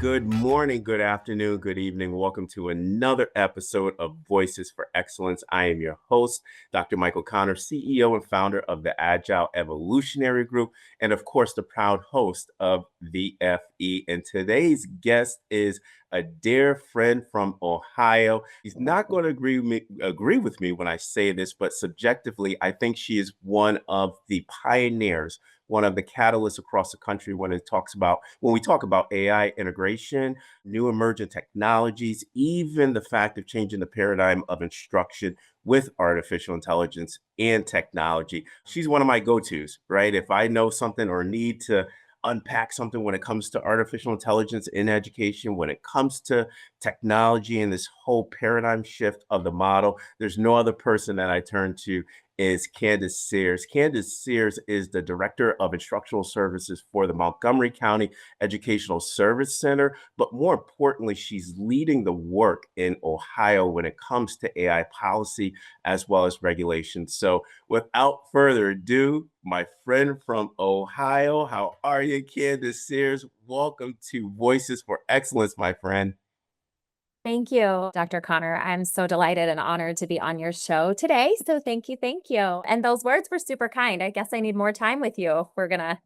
Good morning, good afternoon, good evening. Welcome to another episode of Voices for Excellence. I am your host, Dr. Michael Connor, CEO and founder of the Agile Evolutionary Group, and of course, the proud host of VFE. And today's guest is a dear friend from Ohio. He's not going to agree with me when I say this, but subjectively, I think she is one of the pioneers, one of the catalysts across the country when we talk about AI integration, new emerging technologies, even the fact of changing the paradigm of instruction with artificial intelligence and technology. She's one of my go-tos, right? If I know something or need to unpack something when it comes to artificial intelligence in education, when it comes to technology and this whole paradigm shift of the model, there's no other person that I turn to is Candice Sears. Candice Sears is the Director of Instructional Services for the Montgomery County Educational Service Center, but more importantly, she's leading the work in Ohio when it comes to AI policy as well as regulation. So without further ado, my friend from Ohio, how are you, Candice Sears? Welcome to Voices for Excellence, my friend. Thank you, Dr. Connor. I'm so delighted and honored to be on your show today. So thank you, thank you. And those words were super kind. I guess I need more time with you if we're gonna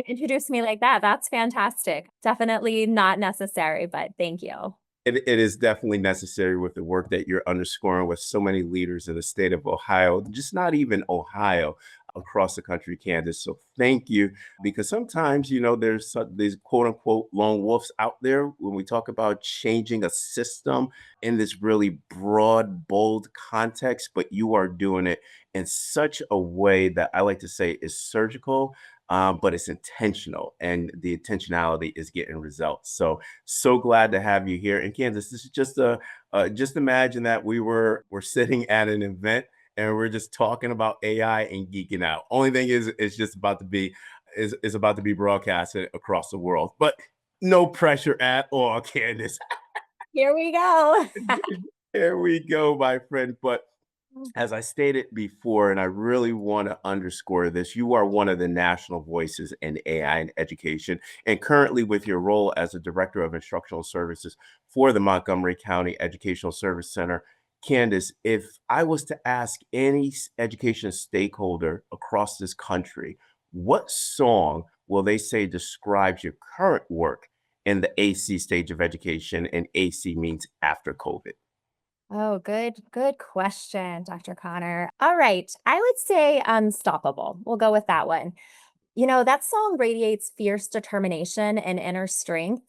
introduce me like that. That's fantastic. Definitely not necessary, but thank you. It is definitely necessary with the work that you're underscoring with so many leaders in the state of Ohio, just not even Ohio, across the country, Candace. So thank you, because sometimes, there's these quote unquote lone wolves out there when we talk about changing a system in this really broad, bold context, but you are doing it in such a way that I like to say is surgical, but it's intentional, and the intentionality is getting results. So glad to have you here. And Kansas, this is just imagine that we're sitting at an event and we're just talking about AI and geeking out. Only thing is, it's just about to be is about to be broadcasted across the world, but no pressure at all, Candace. Here we go. Here we go, my friend. But as I stated before, and I really want to underscore this, you are one of the national voices in AI and education. And currently, with your role as the Director of Instructional Services for the Montgomery County Educational Service Center, Candice, if I was to ask any education stakeholder across this country, what song will they say describes your current work in the AC stage of education? And AC means after COVID. Oh, good question, Dr. Connor. All right. I would say unstoppable. We'll go with that one. That song radiates fierce determination and inner strength,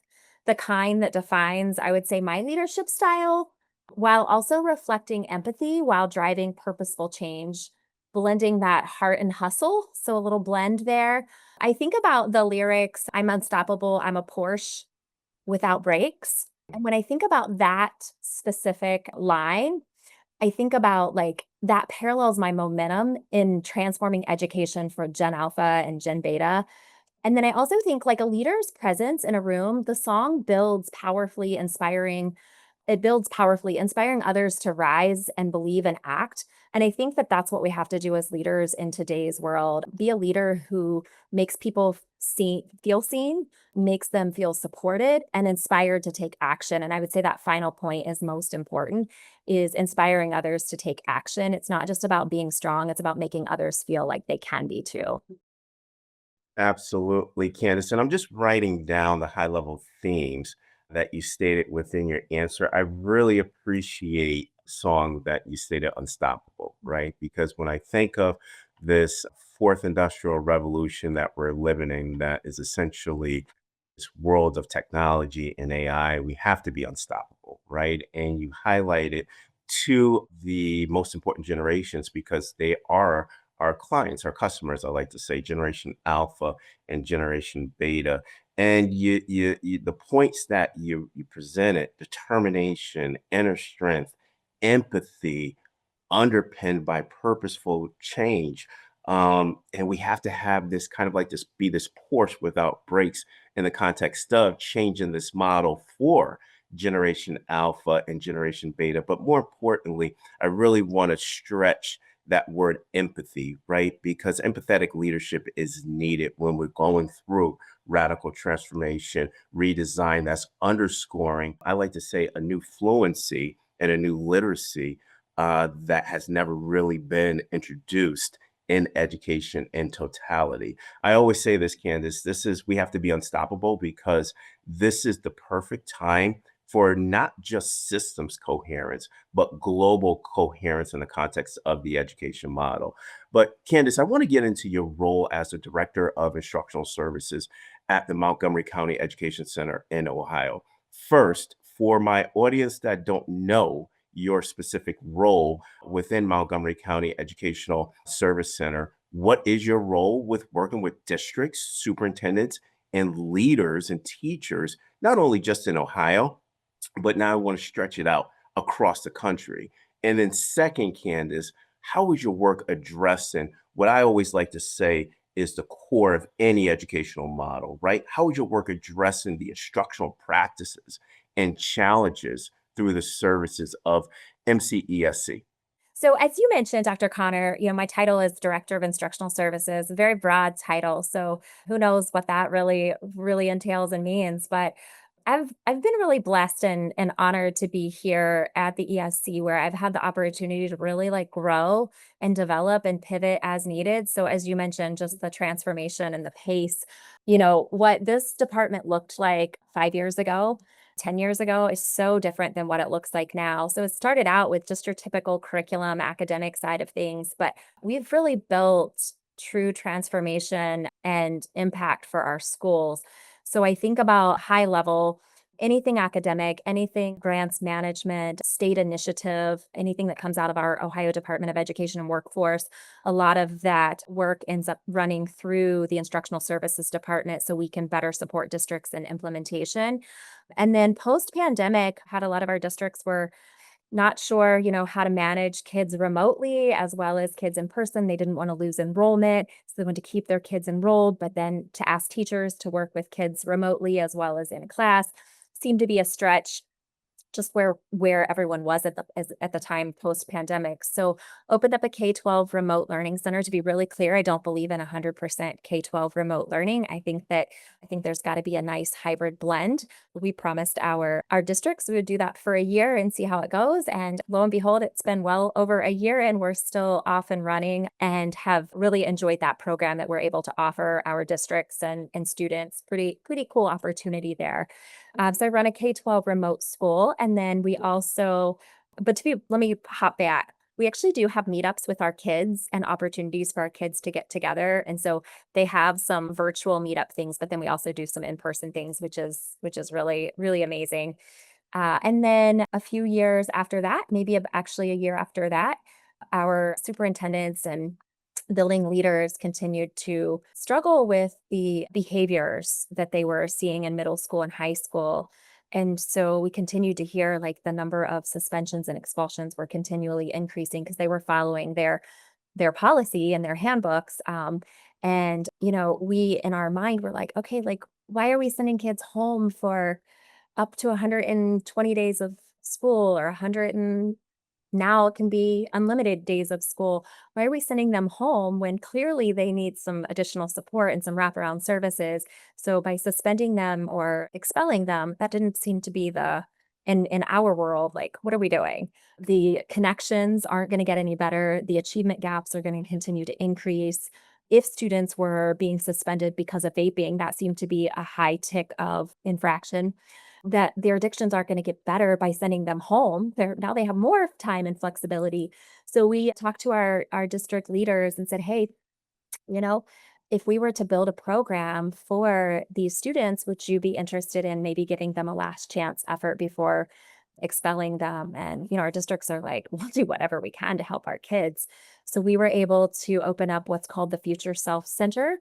the kind that defines, I would say, my leadership style, while also reflecting empathy while driving purposeful change, blending that heart and hustle. So a little blend there. I think about the lyrics, I'm unstoppable, I'm a Porsche without brakes. And when I think about that specific line, I think about like that parallels my momentum in transforming education for Gen Alpha and Gen Beta. And then I also think like a leader's presence in a room, the song builds powerfully, inspiring others to rise and believe and act. And I think that that's what we have to do as leaders in today's world. Be a leader who makes people feel seen, makes them feel supported and inspired to take action. And I would say that final point is most important, is inspiring others to take action. It's not just about being strong, it's about making others feel like they can be too. Absolutely, Candice. And I'm just writing down the high level themes that you stated within your answer. I really appreciate the song that you stated, Unstoppable, right? Because when I think of this fourth industrial revolution that we're living in, that is essentially this world of technology and AI, we have to be unstoppable, right? And you highlighted two the most important generations because they are our clients, our customers, I like to say, Generation Alpha and Generation Beta. And the points that you presented, determination, inner strength, empathy, underpinned by purposeful change. And we have to have this kind of like this be this Porsche without brakes in the context of changing this model for Generation Alpha and Generation Beta. But more importantly, I really want to stretch that word empathy, right? Because empathetic leadership is needed when we're going through radical transformation, redesign that's underscoring, I like to say, a new fluency and a new literacy that has never really been introduced in education in totality. I always say this, Candice, we have to be unstoppable because this is the perfect time for not just systems coherence, but global coherence in the context of the education model. But Candice, I want to get into your role as the Director of Instructional Services at the Montgomery County Education Center in Ohio. First, for my audience that don't know your specific role within Montgomery County Educational Service Center, what is your role with working with districts, superintendents, and leaders and teachers, not only just in Ohio, but now I want to stretch it out across the country? And then, second, Candice, how is your work addressing what I always like to say is the core of any educational model, right? How is your work addressing the instructional practices and challenges through the services of MCESC? So as you mentioned, Dr. Connor, my title is Director of Instructional Services, a very broad title. So who knows what that really entails and means. But I've been really blessed and honored to be here at the ESC where I've had the opportunity to really like grow and develop and pivot as needed. So as you mentioned, just the transformation and the pace, what this department looked like 5 years ago 10 years ago is so different than what it looks like now. So it started out with just your typical curriculum, academic side of things, but we've really built true transformation and impact for our schools. So I think about high level, anything academic, anything grants management, state initiative, anything that comes out of our Ohio Department of Education and Workforce, a lot of that work ends up running through the Instructional Services Department so we can better support districts in implementation. And then post pandemic, had a lot of our districts were not sure, how to manage kids remotely as well as kids in person. They didn't want to lose enrollment, so they wanted to keep their kids enrolled, but then to ask teachers to work with kids remotely as well as in class seemed to be a stretch just where everyone was at the time post pandemic. So opened up a K-12 remote learning center. To be really clear, I don't believe in 100% K-12 remote learning. I think there's got to be a nice hybrid blend. We promised our districts we would do that for a year and see how it goes. And lo and behold, it's been well over a year and we're still off and running and have really enjoyed that program that we're able to offer our districts and students. Pretty cool opportunity there. So I run a K-12 remote school, and then we also, let me hop back. We actually do have meetups with our kids and opportunities for our kids to get together. And so they have some virtual meetup things, but then we also do some in-person things, which is really amazing. And then a few years after that, maybe actually a year after that, our superintendents and building leaders continued to struggle with the behaviors that they were seeing in middle school and high school. And so we continued to hear like the number of suspensions and expulsions were continually increasing because they were following their policy and their handbooks. And we in our mind were like, okay, like why are we sending kids home for up to 120 days of school or 100 now it can be unlimited days of school. Why are we sending them home when clearly they need some additional support and some wraparound services? So by suspending them or expelling them, that didn't seem to be in our world, like, what are we doing? The connections aren't going to get any better. The achievement gaps are going to continue to increase. If students were being suspended because of vaping, that seemed to be a high tick of infraction that their addictions aren't going to get better by sending them home. Now they have more time and flexibility. So we talked to our district leaders and said, hey, you know, if we were to build a program for these students, would you be interested in maybe giving them a last chance effort before expelling them? And, our districts are like, we'll do whatever we can to help our kids. So we were able to open up what's called the Future Self Center.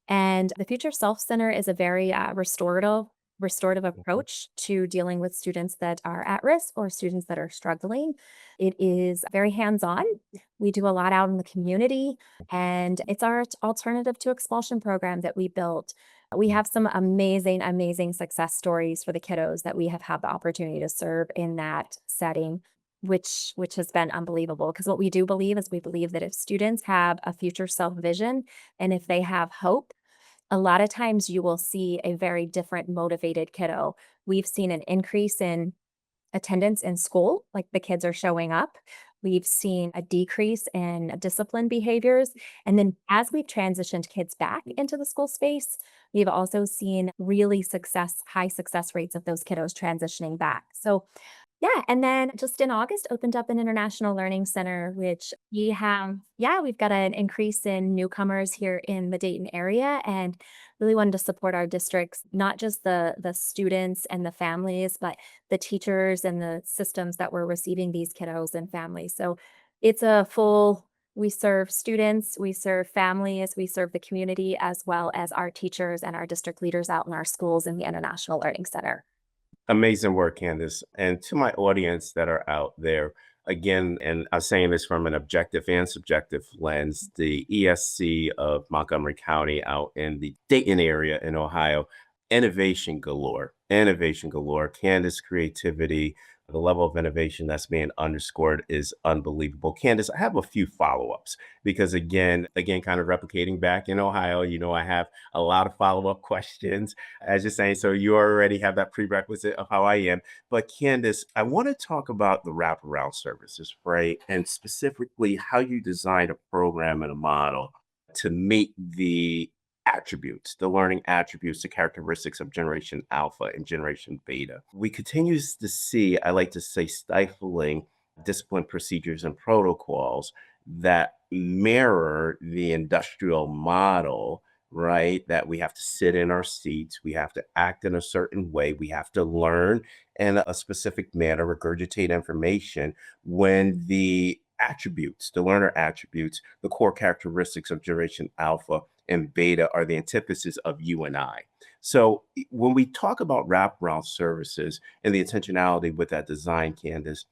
And the Future Self Center is a very restorative approach to dealing with students that are at risk or students that are struggling. It is very hands-on. We do a lot out in the community, and it's our alternative to expulsion program that we built. We have some amazing success stories for the kiddos that we have had the opportunity to serve in that setting. which has been unbelievable. Because what we do believe is we believe that if students have a future self vision and if they have hope, a lot of times you will see a very different motivated kiddo. We've seen an increase in attendance in school, like the kids are showing up. We've seen a decrease in discipline behaviors. And then as we've transitioned kids back into the school space, we've also seen really high success rates of those kiddos transitioning back. So yeah, and then just in August opened up an international learning center, which we've got an increase in newcomers here in the Dayton area and really wanted to support our districts, not just the students and the families, but the teachers and the systems that were receiving these kiddos and families. So it's a full we serve students, we serve families, we serve the community, as well as our teachers and our district leaders out in our schools in the International Learning Center. Amazing work, Candice. And to my audience that are out there, again, and I'm saying this from an objective and subjective lens, the ESC of Montgomery County out in the Dayton area in Ohio, innovation galore, innovation galore. Candice, creativity, the level of innovation that's being underscored is unbelievable. Candice, I have a few follow-ups because again, kind of replicating back in Ohio, I have a lot of follow-up questions as you're saying. So you already have that prerequisite of how I am. But Candice, I want to talk about the wraparound services, right? And specifically how you design a program and a model to meet the attributes, the learning attributes, the characteristics of Generation Alpha and Generation Beta. We continue to see, I like to say, stifling discipline procedures and protocols that mirror the industrial model, right? That we have to sit in our seats, we have to act in a certain way, we have to learn in a specific manner, regurgitate information when the attributes, the learner attributes, the core characteristics of Generation Alpha and Beta are the antithesis of you and I. So when we talk about wraparound services and the intentionality with that design, Candice,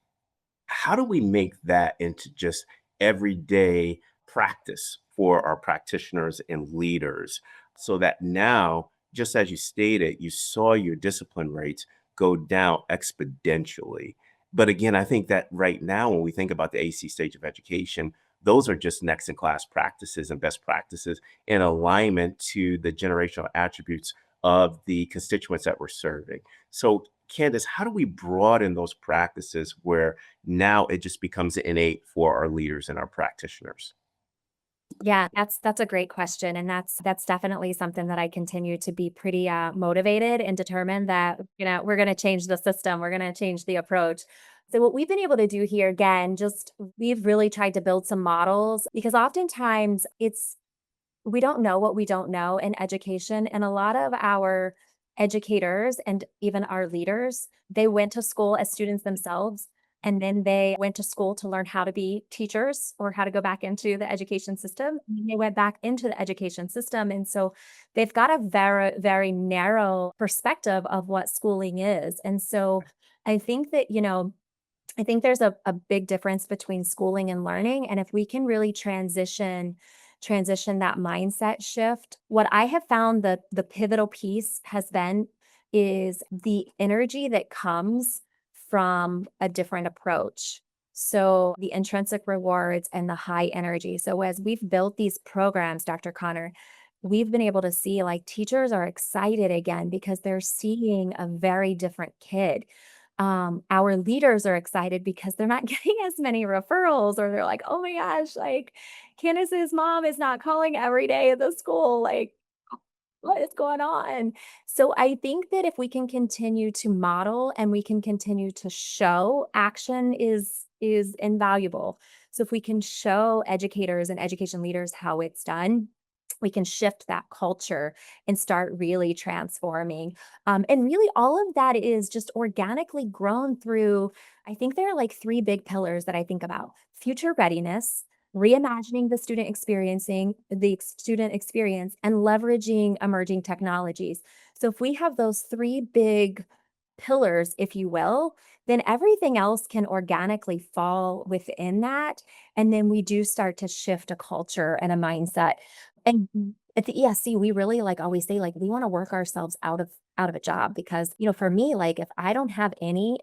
how do we make that into just everyday practice for our practitioners and leaders so that now, just as you stated, you saw your discipline rates go down exponentially? But again, I think that right now, when we think about the AC stage of education, those are just next in class practices and best practices in alignment to the generational attributes of the constituents that we're serving. So, Candice, how do we broaden those practices where now it just becomes innate for our leaders and our practitioners? Yeah, that's a great question, and that's definitely something that I continue to be pretty motivated and determined that we're going to change the system, we're going to change the approach. So what we've been able to do here again, just we've really tried to build some models because oftentimes it's we don't know what we don't know in education, and a lot of our educators and even our leaders, they went to school as students themselves, and then they went to school to learn how to be teachers or how to go back into the education system. And then they went back into the education system, and so they've got a very, very narrow perspective of what schooling is. And so I think that, I think there's a big difference between schooling and learning. And if we can really transition that mindset shift, what I have found the pivotal piece has been is the energy that comes from a different approach. So the intrinsic rewards and the high energy. So as we've built these programs, Dr. Connor, we've been able to see like teachers are excited again because they're seeing a very different kid. Our leaders are excited because they're not getting as many referrals, or they're like, oh my gosh, like Candace's mom is not calling every day at the school. Like, what is going on? So I think that if we can continue to model and we can continue to show, action is invaluable. So if we can show educators and education leaders how it's done, we can shift that culture and start really transforming. And really, all of that is just organically grown through, I think there are like three big pillars that I think about: future readiness, reimagining the student experience, and leveraging emerging technologies. So if we have those three big pillars, if you will, then everything else can organically fall within that. And then we do start to shift a culture and a mindset. And At the ESC, we really like always say like we want to work ourselves out of a job because for me like if I don't have any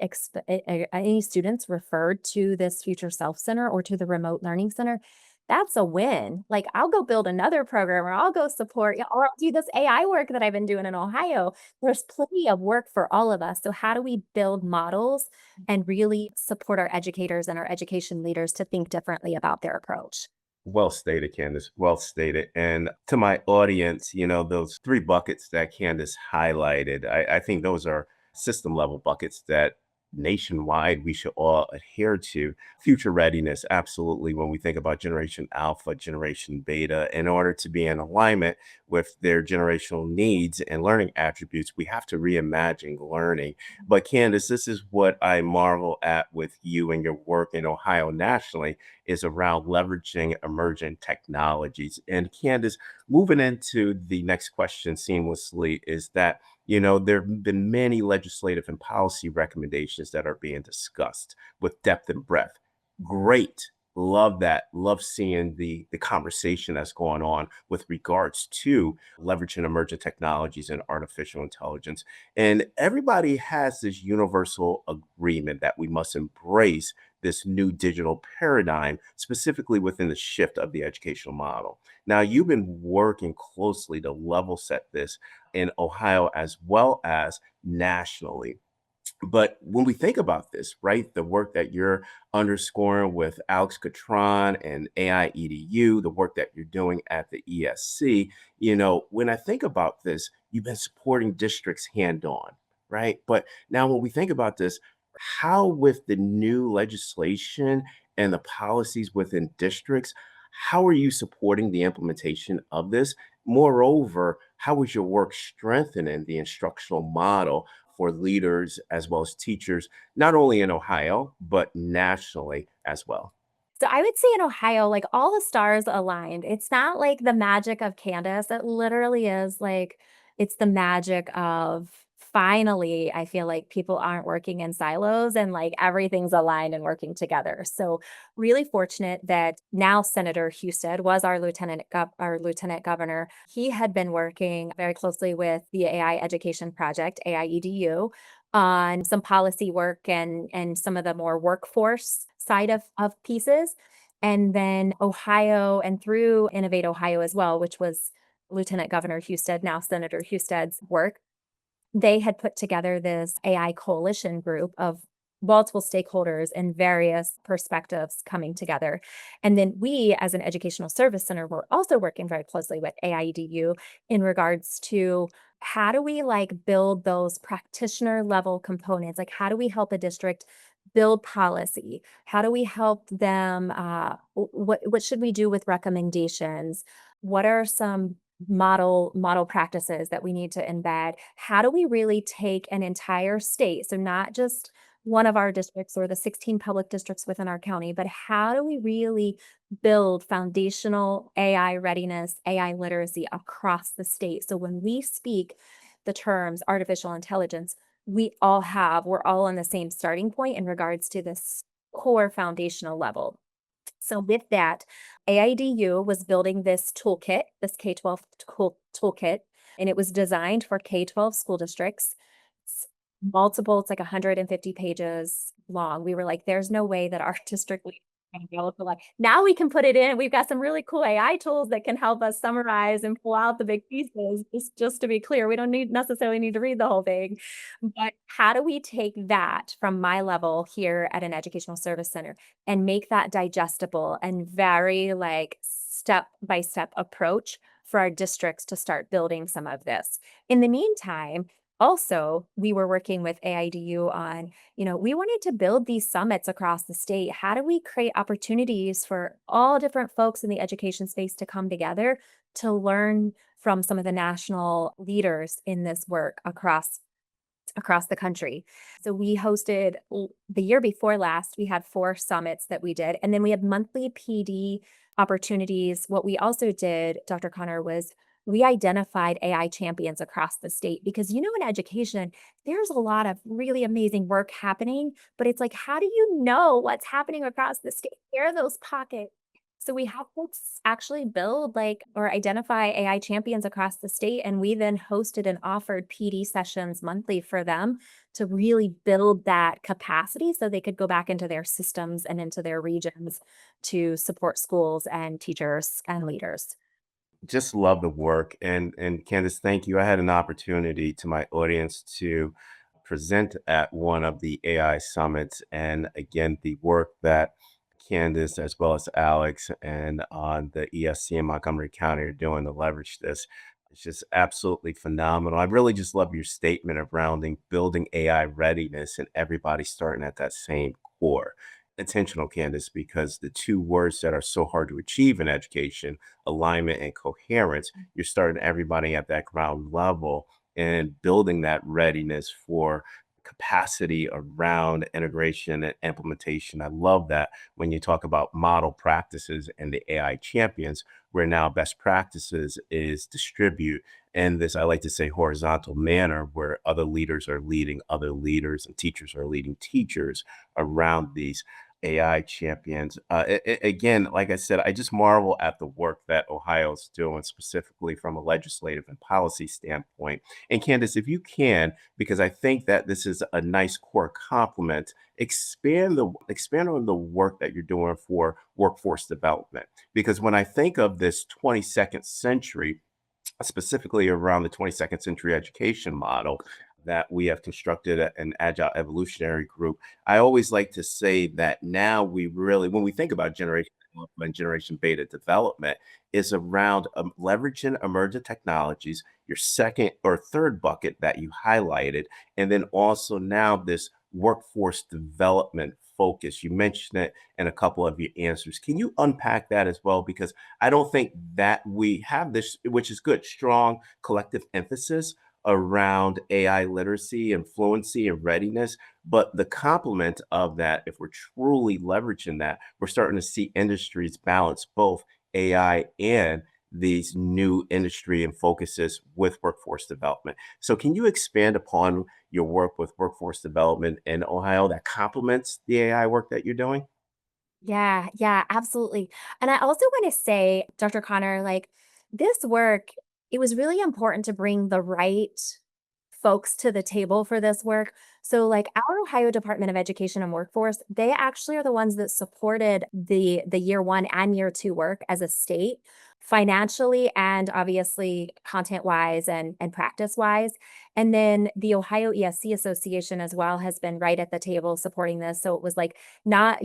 students referred to this future self center or to the remote learning center, that's a win. Like I'll go build another program or I'll go support or I'll do this AI work that I've been doing in Ohio. There's plenty of work for all of us. So how do we build models and really support our educators and our education leaders to think differently about their approach? Well stated, Candice. Well stated. And to my audience, those three buckets that Candice highlighted, I think those are system level buckets that nationwide we should all adhere to. Future readiness, absolutely. When we think about Generation Alpha, Generation Beta, in order to be in alignment with their generational needs and learning attributes, we have to reimagine learning. But Candice, this is what I marvel at with you and your work in Ohio nationally is around leveraging emerging technologies. And Candice, moving into the next question seamlessly is that, there have been many legislative and policy recommendations that are being discussed with depth and breadth. Great. Love that. Love seeing the conversation that's going on with regards to leveraging emerging technologies and artificial intelligence. And everybody has this universal agreement that we must embrace this new digital paradigm, specifically within the shift of the educational model. Now, you've been working closely to level set this in Ohio as well as nationally. But when we think about this, right, the work that you're underscoring with Alex Catron and AI EDU, the work that you're doing at the ESC, when I think about this, you've been supporting districts hand on, right? But now when we think about this, how with the new legislation and the policies within districts, how are you supporting the implementation of this? Moreover, how is your work strengthening the instructional model for leaders as well as teachers, not only in Ohio, but nationally as well? So I would say in Ohio, like all the stars aligned. It's not like the magic of Candace. It literally is like it's the magic of finally, I feel like people aren't working in silos and like everything's aligned and working together. So really fortunate that now Senator Husted was our lieutenant governor. He had been working very closely with the AI Education Project, AIEDU, on some policy work and some of the more workforce side of pieces. And then Ohio and through Innovate Ohio as well, which was Lieutenant Governor Husted, now Senator Husted's work, they had put together this AI coalition group of multiple stakeholders and various perspectives coming together. And then we, as an educational service center, were also working very closely with AIEDU in regards to how do we like build those practitioner level components? Like, how do we help a district build policy? How do we help them? What should we do with recommendations? What are some model practices that we need to embed? How do we really take an entire state, so not just one of our districts or the 16 public districts within our county, but how do we really build foundational AI readiness, AI literacy across the state? So when we speak the terms artificial intelligence, we're all on the same starting point in regards to this core foundational level. So with that, AIDU was building this toolkit, this K-12 toolkit, and it was designed for K-12 school districts. It's like 150 pages long. We were like, there's no way that our district leaders are gonna be able to like, now we can put it in. We've got some really cool AI tools that can help us summarize and pull out the big pieces. Just to be clear, we don't necessarily need to read the whole thing. But how do we take that from my level here at an educational service center and make that digestible and very like step by step approach for our districts to start building some of this? In the meantime, also, we were working with AIDU on, we wanted to build these summits across the state. How do we create opportunities for all different folks in the education space to come together to learn from some of the national leaders in this work across the country? So we hosted the year before last, we had 4 summits that we did, and then we had monthly PD opportunities. What we also did, Dr. Connor, was we identified AI champions across the state because, in education, there's a lot of really amazing work happening, but it's like, how do you know what's happening across the state? Where are those pockets? So we have folks actually build like or identify AI champions across the state, and we then hosted and offered PD sessions monthly for them to really build that capacity so they could go back into their systems and into their regions to support schools and teachers and leaders. Just love the work. And Candice, thank you. I had an opportunity to my audience to present at one of the AI summits. And again, the work that Candice as well as Alex and on the ESC in Montgomery County are doing to leverage this. It's just absolutely phenomenal. I really just love your statement around building AI readiness and everybody starting at that same core. Intentional, Candice, because the two words that are so hard to achieve in education, alignment and coherence, you're starting everybody at that ground level and building that readiness for capacity around integration and implementation. I love that when you talk about model practices and the AI champions, where now best practices is distribute in this, I like to say, horizontal manner where other leaders are leading other leaders and teachers are leading teachers around these AI champions. Again, like I said, I just marvel at the work that Ohio's doing, specifically from a legislative and policy standpoint. And Candice, if you can, because I think that this is a nice core complement, expand on the work that you're doing for workforce development. Because when I think of this 22nd century, specifically around the 22nd century education model that we have constructed an agile evolutionary group. I always like to say that now we really, when we think about generation alpha and generation beta development, is around leveraging emergent technologies, your second or third bucket that you highlighted, and then also now this workforce development focus. You mentioned it in a couple of your answers. Can you unpack that as well? Because I don't think that we have this, which is good, strong collective emphasis around AI literacy and fluency and readiness. But the complement of that, if we're truly leveraging that, we're starting to see industries balance both AI and these new industry and focuses with workforce development. So can you expand upon your work with workforce development in Ohio that complements the AI work that you're doing? Yeah, yeah, absolutely. And I also want to say, Dr. Connor, like this work, it was really important to bring the right folks to the table for this work. So like our Ohio Department of Education and Workforce, they actually are the ones that supported the year 1 and year 2 work as a state financially and obviously content wise and practice wise. And then the Ohio ESC Association as well has been right at the table supporting this. So it was like not,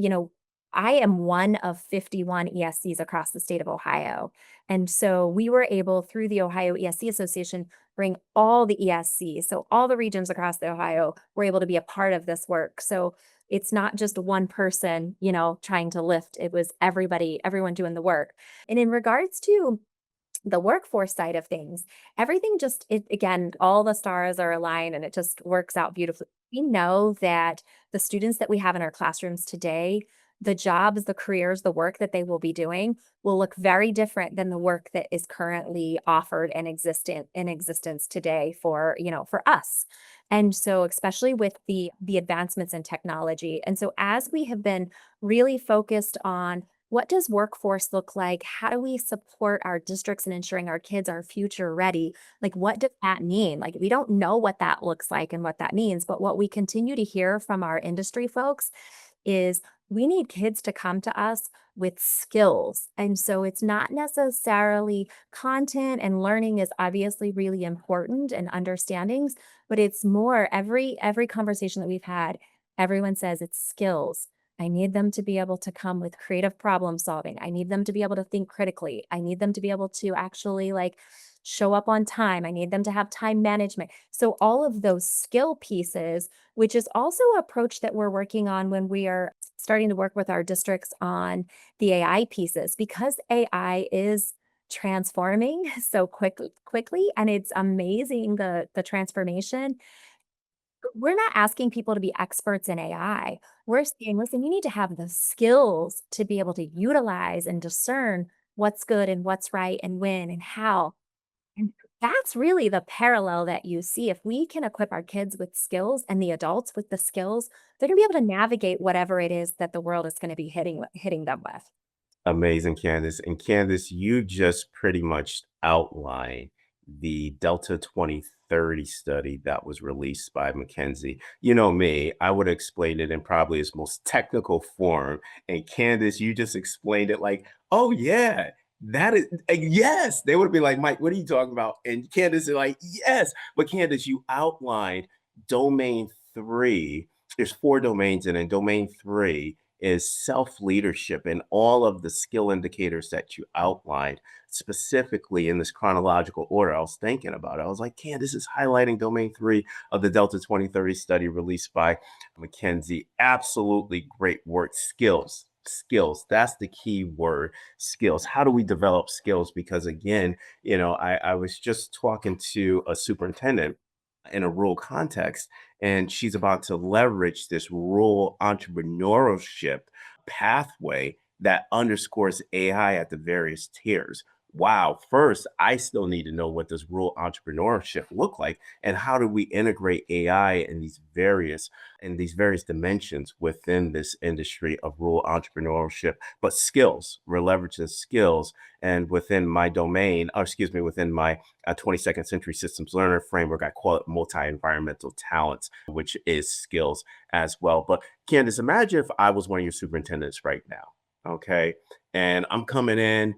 I am one of 51 ESCs across the state of Ohio. And so we were able, through the Ohio ESC Association, bring all the ESCs. So all the regions across the Ohio were able to be a part of this work. So it's not just one person, trying to lift. It was everybody, everyone doing the work. And in regards to the workforce side of things, everything just it again, all the stars are aligned and it just works out beautifully. We know that the students that we have in our classrooms today, the jobs, the careers, the work that they will be doing will look very different than the work that is currently offered and existent in existence today for, for us. And so especially with the advancements in technology. And so as we have been really focused on what does workforce look like? How do we support our districts in ensuring our kids are future ready? Like, what does that mean? Like, we don't know what that looks like and what that means, but what we continue to hear from our industry folks is we need kids to come to us with skills. And so it's not necessarily content and learning is obviously really important and understandings, but it's more every conversation that we've had, everyone says it's skills. I need them to be able to come with creative problem solving. I need them to be able to think critically. I need them to be able to actually like show up on time. I need them to have time management. So all of those skill pieces, which is also an approach that we're working on when we are starting to work with our districts on the AI pieces, because AI is transforming so quickly and it's amazing the transformation. We're not asking people to be experts in AI. We're saying, listen, you need to have the skills to be able to utilize and discern what's good and what's right and when and how. And that's really the parallel that you see. If we can equip our kids with skills and the adults with the skills, they're going to be able to navigate whatever it is that the world is going to be hitting them with. Amazing, Candice. And Candice, you just pretty much outlined the Delta 2030 study that was released by McKinsey. You know me, I would explain it in probably its most technical form. And Candice, you just explained it like, oh, yeah, that is, yes. They would be like, Mike, what are you talking about? And Candice is like, yes. But Candice, you outlined domain three. There's four domains in it. Domain three is self-leadership and all of the skill indicators that you outlined specifically in this chronological order. I was thinking about it. I was like, "Can this is highlighting domain three of the Delta 2030 study released by McKinsey." Absolutely great work. Skills. Skills. That's the key word. Skills. How do we develop skills? Because again, I was just talking to a superintendent in a rural context, and she's about to leverage this rural entrepreneurship pathway that underscores AI at the various tiers. Wow, first, I still need to know what does rural entrepreneurship look like and how do we integrate AI in these various dimensions within this industry of rural entrepreneurship, but skills, we're leveraging skills and within my domain, or excuse me, within my 22nd century systems learner framework, I call it multi-environmental talents, which is skills as well. But Candice, imagine if I was one of your superintendents right now, okay? And I'm coming in,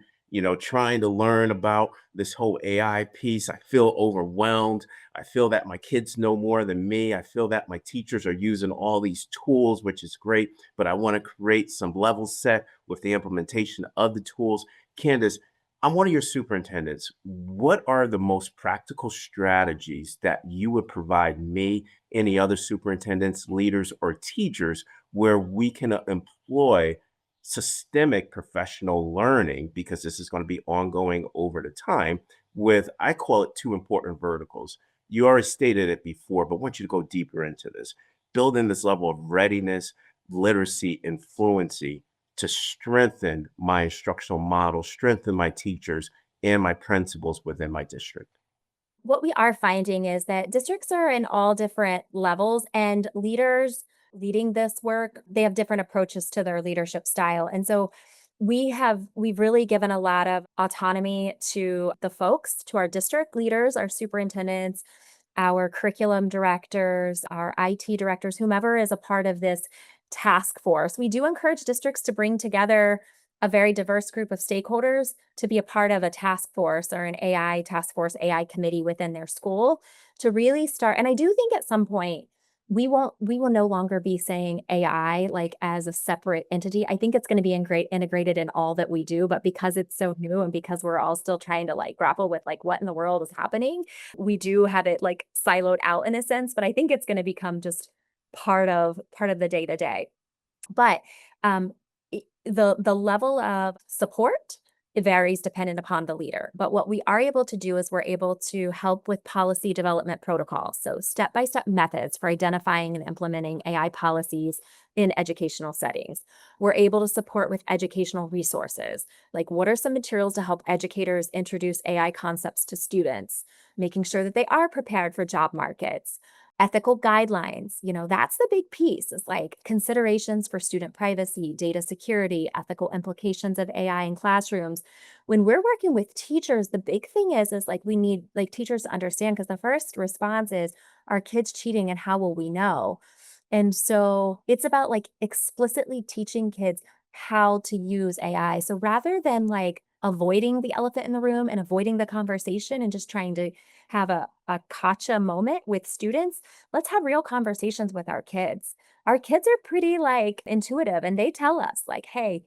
trying to learn about this whole AI piece. I feel overwhelmed. I feel that my kids know more than me. I feel that my teachers are using all these tools, which is great, but I want to create some level set with the implementation of the tools. Candice, I'm one of your superintendents. What are the most practical strategies that you would provide me, any other superintendents, leaders, or teachers where we can employ systemic professional learning, because this is going to be ongoing over the time with, I call it two important verticals. You already stated it before, but I want you to go deeper into this. Build in this level of readiness, literacy, and fluency to strengthen my instructional model, strengthen my teachers and my principals within my district. What we are finding is that districts are in all different levels, and leaders leading this work, they have different approaches to their leadership style. And so we've really given a lot of autonomy to the folks, to our district leaders, our superintendents, our curriculum directors, our IT directors, whomever is a part of this task force. We do encourage districts to bring together a very diverse group of stakeholders to be a part of a task force or an AI task force, AI committee within their school to really start. And I do think at some point we will no longer be saying AI like as a separate entity. I think it's going to be integrated in all that we do, but because it's so new and because we're all still trying to like grapple with like what in the world is happening, we do have it like siloed out in a sense, but I think it's going to become just part of the day to day. But um, the level of support, it varies dependent upon the leader. But what we are able to do is we're able to help with policy development protocols. So step-by-step methods for identifying and implementing AI policies in educational settings. We're able to support with educational resources, like what are some materials to help educators introduce AI concepts to students, making sure that they are prepared for job markets. Ethical guidelines, that's the big piece is like considerations for student privacy, data security, ethical implications of AI in classrooms. When we're working with teachers, the big thing is like we need like teachers to understand because the first response is, are kids cheating and how will we know? And so it's about like explicitly teaching kids how to use AI. So rather than like avoiding the elephant in the room and avoiding the conversation and just trying to have a gotcha moment with students, let's have real conversations with our kids. Our kids are pretty like intuitive and they tell us like, hey,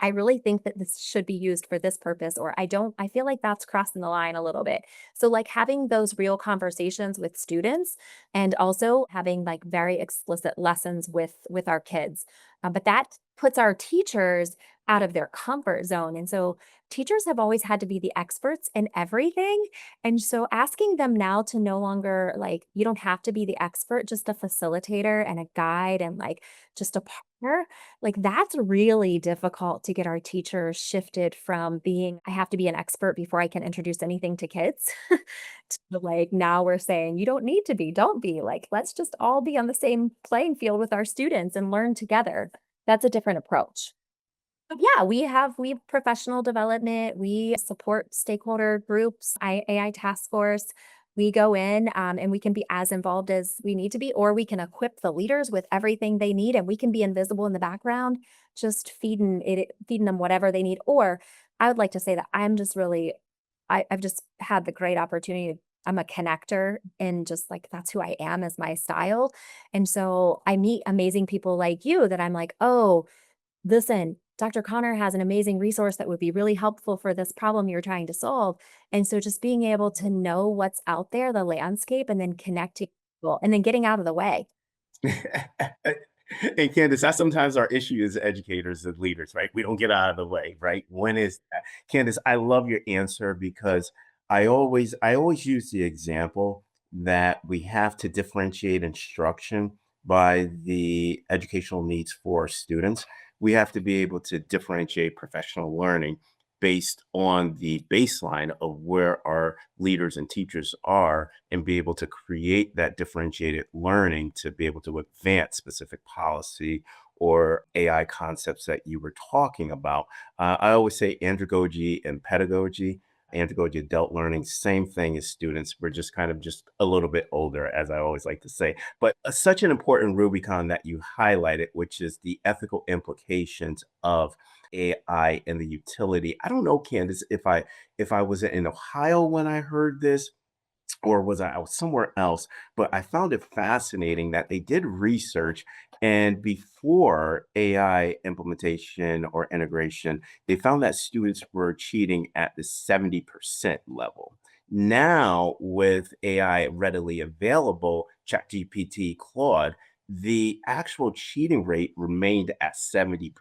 I really think that this should be used for this purpose, or I feel like that's crossing the line a little bit. So, like having those real conversations with students and also having like very explicit lessons with our kids. But that puts our teachers out of their comfort zone. And so teachers have always had to be the experts in everything. And so asking them now to no longer like, you don't have to be the expert, just a facilitator and a guide and like just a partner, like, that's really difficult to get our teachers shifted from being, I have to be an expert before I can introduce anything to kids to like, now we're saying, you don't need to be, don't be. Like, let's just all be on the same playing field with our students and learn together. That's a different approach. Yeah, we professional development, we support stakeholder groups, AI task force. We go in and we can be as involved as we need to be, or we can equip the leaders with everything they need, and we can be invisible in the background, just feeding them whatever they need. Or I would like to say that I've just had the great opportunity. I'm a connector, and just like that's who I am as my style. And so I meet amazing people like you that I'm like, oh, listen, Dr. Connor has an amazing resource that would be really helpful for this problem you're trying to solve. And so just being able to know what's out there, the landscape, and then connecting people and then getting out of the way. And Candice, that's sometimes our issue as educators and leaders, right? We don't get out of the way, right? When is that? Candice, I love your answer because I always use the example that we have to differentiate instruction by the educational needs for students. We have to be able to differentiate professional learning based on the baseline of where our leaders and teachers are and be able to create that differentiated learning to be able to advance specific policy or AI concepts that you were talking about. I always say andragogy and pedagogy. Andragogy, adult learning, same thing as students. We're just kind of just a little bit older, as I always like to say. But such an important Rubicon that you highlighted, which is the ethical implications of AI and the utility. I don't know, Candace, if I was in Ohio when I heard this, or was I was somewhere else, but I found it fascinating that they did research, and before AI implementation or integration, they found that students were cheating at the 70% level. Now, with AI readily available, ChatGPT, Claude, the actual cheating rate remained at 70%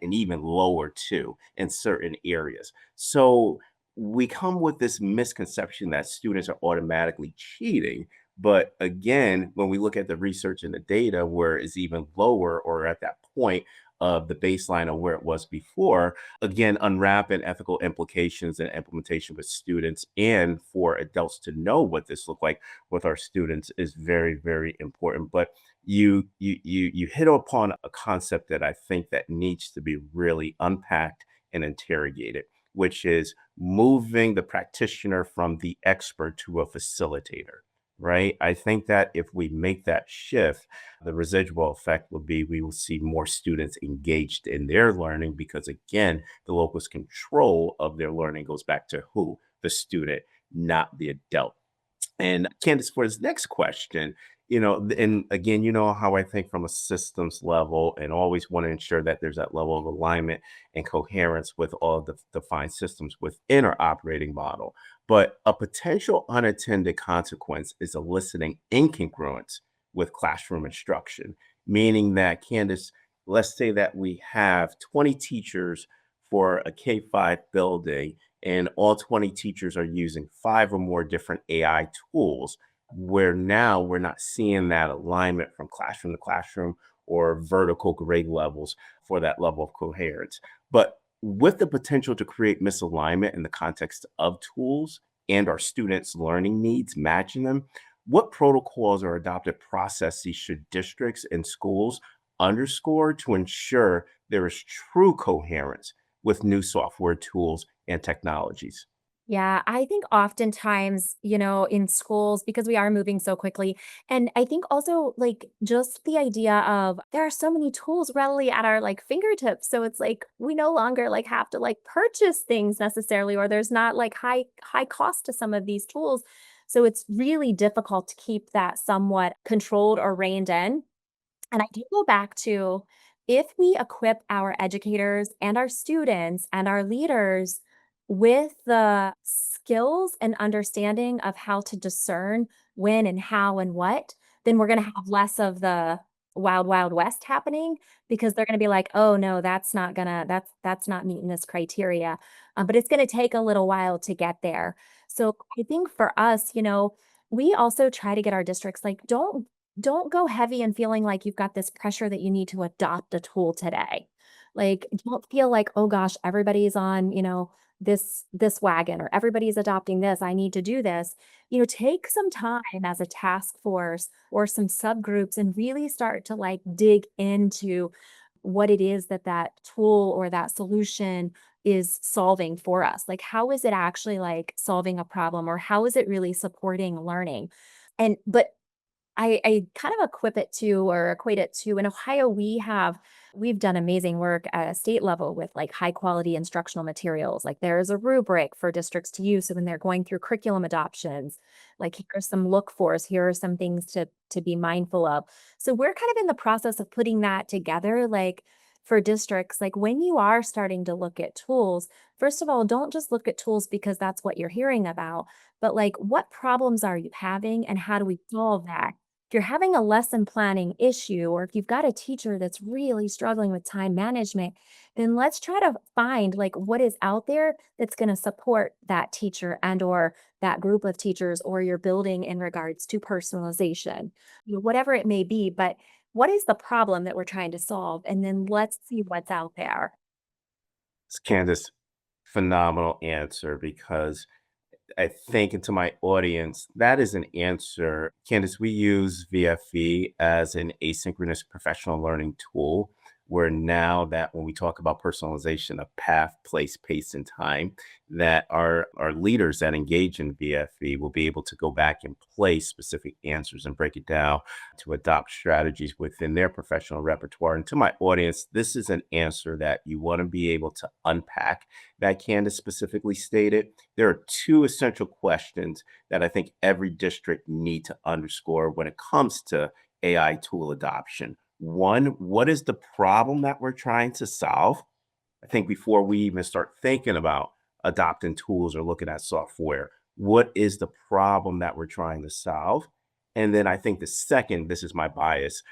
and even lower too in certain areas. So we come with this misconception that students are automatically cheating. But again, when we look at the research and the data where it's even lower or at that point of the baseline of where it was before, again, unwrapping ethical implications and implementation with students and for adults to know what this look like with our students is very, very important. But you hit upon a concept that I think that needs to be really unpacked and interrogated, which is moving the practitioner from the expert to a facilitator, right? I think that if we make that shift, the residual effect will be we will see more students engaged in their learning because, again, the locus control of their learning goes back to who? The student, not the adult. And Candice, for his next question, and again, you know how I think from a systems level and always want to ensure that there's that level of alignment and coherence with all the defined systems within our operating model. But a potential unintended consequence is eliciting incongruence with classroom instruction, meaning that, Candice, let's say that we have 20 teachers for a K-5 building and all 20 teachers are using 5 or more different AI tools, where now we're not seeing that alignment from classroom to classroom or vertical grade levels for that level of coherence. But with the potential to create misalignment in the context of tools and our students' learning needs matching them, what protocols or adopted processes should districts and schools underscore to ensure there is true coherence with new software tools and technologies? Yeah, I think oftentimes, in schools, because we are moving so quickly, and I think also like just the idea of there are so many tools readily at our like fingertips. So it's like we no longer like have to like purchase things necessarily, or there's not like high cost to some of these tools. So it's really difficult to keep that somewhat controlled or reined in. And I do go back to if we equip our educators and our students and our leaders with the skills and understanding of how to discern when and how and what, then we're going to have less of the wild, wild west happening because they're going to be like, oh no, that's not meeting this criteria. But it's going to take a little while to get there. So I think for us, we also try to get our districts like don't go heavy and feeling like you've got this pressure that you need to adopt a tool today. Like, don't feel like, "Oh gosh, everybody's on, this wagon or everybody's adopting this. I need to do this." Take some time as a task force or some subgroups and really start to like dig into what it is that that tool or that solution is solving for us. Like, how is it actually like solving a problem, or how is it really supporting learning? But I kind of equate it to in Ohio, we've done amazing work at a state level with like high quality instructional materials. Like there is a rubric for districts to use. So when they're going through curriculum adoptions, like here are some look fors, here are some things to be mindful of. So we're kind of in the process of putting that together, like for districts, like when you are starting to look at tools, first of all, don't just look at tools because that's what you're hearing about, but like what problems are you having and how do we solve that? If you're having a lesson planning issue, or if you've got a teacher that's really struggling with time management, then let's try to find like what is out there that's going to support that teacher and or that group of teachers or your building in regards to personalization, whatever it may be. But what is the problem that we're trying to solve? And then let's see what's out there. It's Candice, phenomenal answer because I think into my audience, that is an answer. Candice, we use VFE as an asynchronous professional learning tool. Where now that when we talk about personalization of path, place, pace, and time, that our leaders that engage in VFE will be able to go back and place specific answers and break it down to adopt strategies within their professional repertoire. And to my audience, this is an answer that you want to be able to unpack that Candice specifically stated. There are two essential questions that I think every district need to underscore when it comes to AI tool adoption. One, what is the problem that we're trying to solve? I think before we even start thinking about adopting tools or looking at software, what is the problem that we're trying to solve? And then I think the second, this is my bias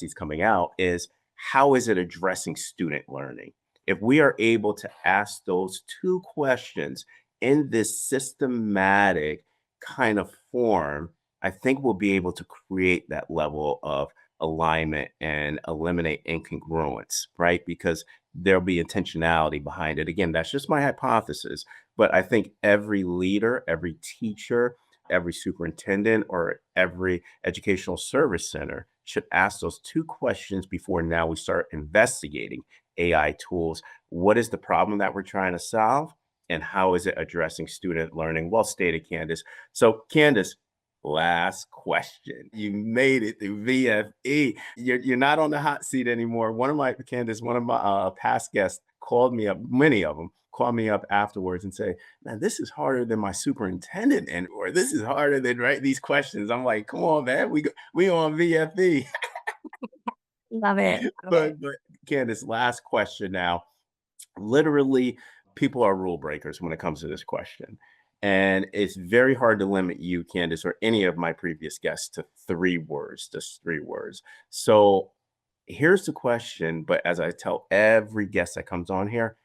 is coming out, is how is it addressing student learning? If we are able to ask those two questions in this systematic kind of form, I think we'll be able to create that level of alignment and eliminate incongruence, right? Because there'll be intentionality behind it. Again, that's just my hypothesis, but I think every leader, every teacher, every superintendent, or every educational service center should ask those two questions before now we start investigating AI tools. What is the problem that we're trying to solve? And how is it addressing student learning? Well stated, Candice. So, Candice, last question. You made it through VFE. You're not on the hot seat anymore. One of my past guests called me up, many of them called me up afterwards and say, man, this is harder than my superintendent, and or this is harder than right these questions. I'm like, come on, man, we on VFE. Love it. Love it. But Candice, last question now. Literally, people are rule breakers when it comes to this question. And it's very hard to limit you, Candice, or any of my previous guests to 3 words, just 3 words. So here's the question, but as I tell every guest that comes on here,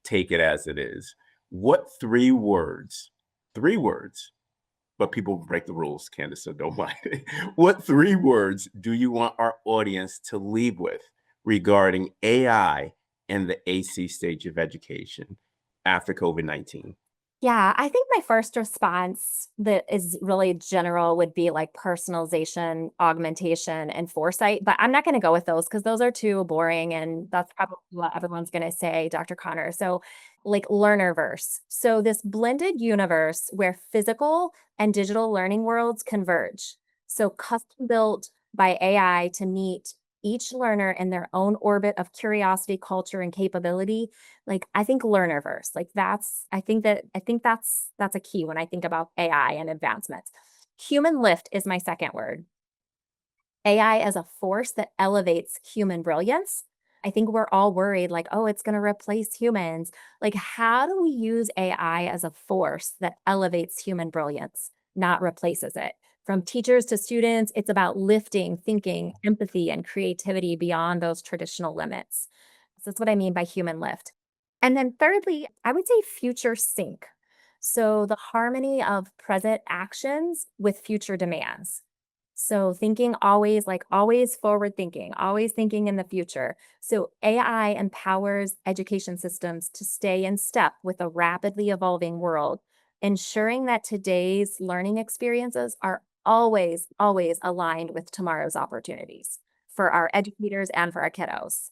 take it as it is. What 3 words, but people break the rules, Candice, so don't mind. What 3 words do you want our audience to leave with regarding AI and the AC stage of education after COVID-19? Yeah, I think my first response that is really general would be like personalization, augmentation, and foresight. But I'm not going to go with those because those are too boring. And that's probably what everyone's going to say, Dr. Connor. So, like learnerverse. So, this blended universe where physical and digital learning worlds converge. So, custom built by AI to meet each learner in their own orbit of curiosity, culture, and capability. Like, I think learnerverse, like that's a key when I think about AI and advancements. Human lift is my second word. AI as a force that elevates human brilliance. I think we're all worried like, oh, it's going to replace humans. Like, how do we use AI as a force that elevates human brilliance, not replaces it? From teachers to students, it's about lifting thinking, empathy, and creativity beyond those traditional limits. So that's what I mean by human lift. And then thirdly, I would say future sync. So the harmony of present actions with future demands. So thinking always like always forward thinking, always thinking in the future. So AI empowers education systems to stay in step with a rapidly evolving world, ensuring that today's learning experiences are always aligned with tomorrow's opportunities for our educators and for our kiddos.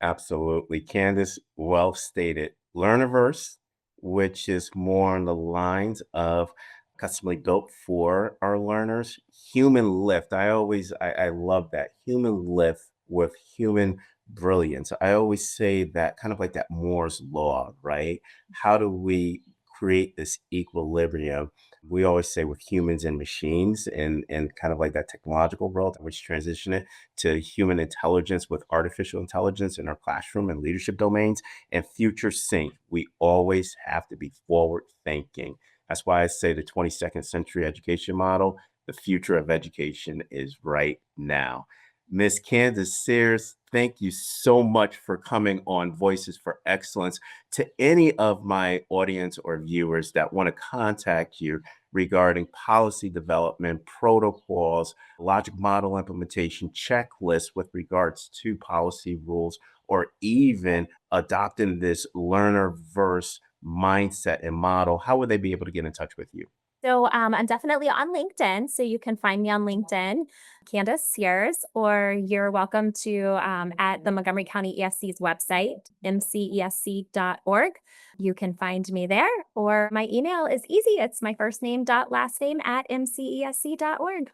Absolutely. Candice, well stated. Learnerverse, which is more on the lines of customly built for our learners. Human lift. I love that. Human lift with human brilliance. I always say that kind of like that Moore's law, right? How do we create this equilibrium? We always say with humans and machines and kind of like that technological world, which transition it to human intelligence with artificial intelligence in our classroom and leadership domains and future sync. We always have to be forward thinking. That's why I say the 22nd century education model, the future of education is right now. Miss Candice Sears, thank you so much for coming on Voices for Excellence. To any of my audience or viewers that want to contact you regarding policy development, protocols, logic model implementation, checklists with regards to policy rules, or even adopting this learner verse mindset and model, how would they be able to get in touch with you? So I'm definitely on LinkedIn. So you can find me on LinkedIn, Candice Sears, or you're welcome to at the Montgomery County ESC's website, mcesc.org. You can find me there, or my email is easy. It's my first name dot last name at mcesc.org.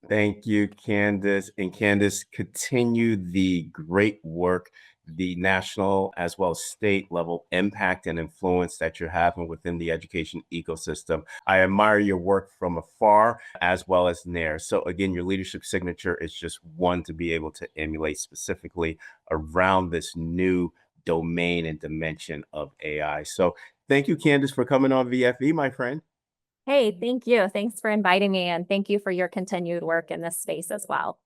Thank you, Candice. And Candice, continue the great work, the national as well as state level impact and influence that you're having within the education ecosystem. I admire your work from afar as well as near. So, again, your leadership signature is just one to be able to emulate specifically around this new domain and dimension of AI. So, thank you, Candice, for coming on VFE, my friend. Hey, thank you. Thanks for inviting me. And thank you for your continued work in this space as well.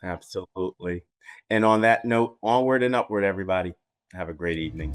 Absolutely. And on that note, onward and upward, everybody. Have a great evening.